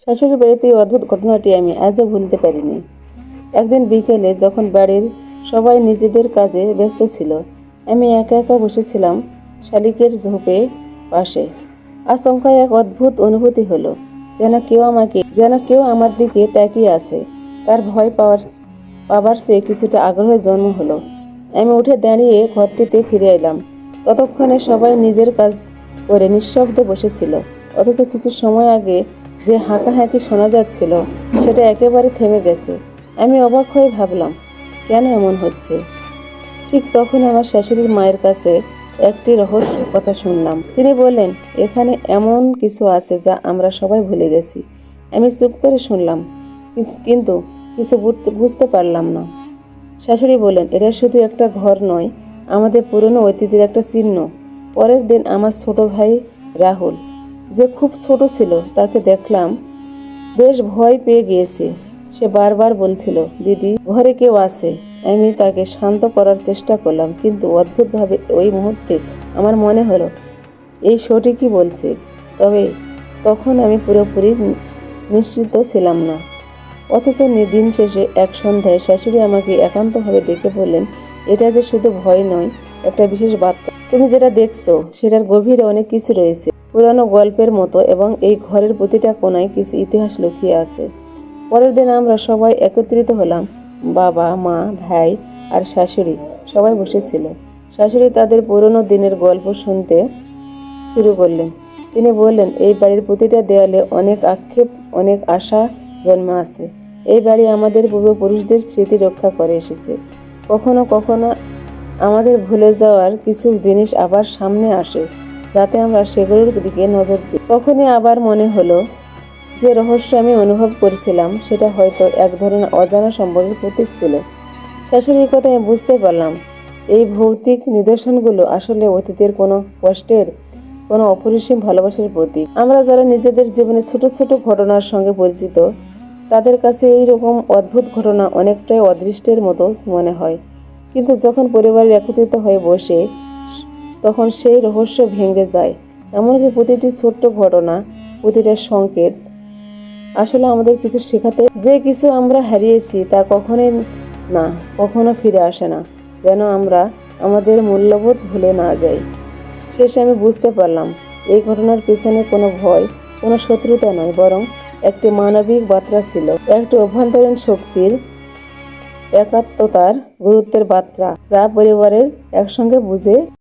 শাশুড়ি বাড়িতে এই অদ্ভুত ঘটনাটি আমি আজও ভুলতে পারিনি। একদিন বিকেলে যখন বাড়ির সবাই নিজেদের কাজে ব্যস্ত ছিল, আমি একা একা বসেছিলাম শালিকের ঝোপে পাশে। আচমকা এক অদ্ভুত অনুভূতি হলো, যেন কেউ আমার দিকে তাকিয়ে আছে। তার ভয় পাবার চেয়ে কিছুটা আগ্রহের জন্ম হলো। আমি উঠে দাঁড়িয়ে ঘরটিতে ফিরে এলাম। ততক্ষণে সবাই নিজের কাজ করে নিঃশব্দে বসেছিল, অথচ কিছু সময় আগে যে হাঁকাহাঁকি শোনা যাচ্ছিল সেটা একেবারে থেমে গেছে। আমি অবাক হয়ে ভাবলাম, কেন এমন হচ্ছে? ঠিক তখন আমার শাশুড়ির মায়ের কাছে একটি রহস্য কথা শুনলাম। তিনি বললেন, এখানে এমন কিছু আছে যা আমরা সবাই ভুলে গেছি। আমি চুপ করে শুনলাম, কিন্তু কিছু বুঝতে পারলাম না। শাশুড়ি বললেন, এটা শুধু একটা ঘর নয়, আমাদের পুরনো ঐতিহ্যের একটা চিহ্ন। পরের দিন আমার ছোট ভাই রাহুল, যে খুব ছোট ছিল, তাকে দেখলাম বেশ ভয় পেয়ে গিয়েছে। সে বারবার বলছিল, দিদি, ঘরে কেউ আছে। আমি তাকে শান্ত করার চেষ্টা করলাম, কিন্তু অদ্ভুতভাবে ওই মুহূর্তে আমার মনে হলো এই সঠিকই বলছে। তবে তখন আমি পুরোপুরি নিশ্চিত ছিলাম না। অথচ দিন শেষে এক সন্ধ্যায় শাশুড়ি আমাকে একান্তভাবে ডেকে বললেন, এটা যে শুধু ভয় নয়, একটা বিশেষ বার্তা। তুমি যেটা দেখছো সেটার গভীরে অনেক কিছু রয়েছে, পুরানো গল্পের মতো, এবং এই ঘরের প্রতিটা কোণায় কিছু ইতিহাস লুকিয়ে আছে। পরের দিন আমরা সবাই একত্রিত হলাম। বাবা, মা, ভাই আর শাশুড়ি সবাই বসেছিল। শাশুড়ি তাদের পুরনো দিনের গল্প শুনতে শুরু করলেন। তিনি বললেন, এই বাড়ির প্রতিটা দেয়ালে অনেক আক্ষেপ, অনেক আশা জন্মে আছে। এই বাড়ি আমাদের পূর্বপুরুষদের স্মৃতি রক্ষা করে এসেছে। কখনো কখনো আমাদের ভুলে যাওয়ার কিছু জিনিস আবার সামনে আসে, যাতে আমরা সেগুলোর দিকে নজর দিই। তখনই আবার মনে হলো, যে রহস্য আমি অনুভব করেছিলাম সেটা হয়তো এক ধরনের অজানা সম্পর্কের প্রতীক ছিল। শাশুড়ির কথায় বুঝতে পারলাম, এই ভৌতিক নিদর্শনগুলো আসলে অতীতের কোনো কষ্টের, কোনো অপরিসীম ভালোবাসার প্রতীক। আমরা যারা নিজেদের জীবনে ছোট ছোট ঘটনার সঙ্গে পরিচিত, তাদের কাছে এই রকম অদ্ভুত ঘটনা অনেকটাই অদৃষ্টের মতো মনে হয়। কিন্তু যখন পরিবারের একত্রিত হয়ে বসে, তখন সেই রহস্য ভেঙে যায়। এমনকি প্রতিটি ছোট্ট ঘটনা, প্রতিটা সংকেত আসলে আমাদের কিছু শেখাতে। যে কিছু আমরা হারিয়েছি তা কখনো ফিরে আসে না, যেন আমরা আমাদের মূল্যবোধ ভুলে না যাই। শেষে আমি বুঝতে পারলাম, এই ঘটনার পেছনে কোনো ভয়, কোনো শত্রুতা নয়, বরং একটি মানবিক বার্তা ছিল, একটি অভ্যন্তরীণ শক্তির একাত্মতার গুরুত্বের বার্তা, যা পরিবারের একসঙ্গে বুঝে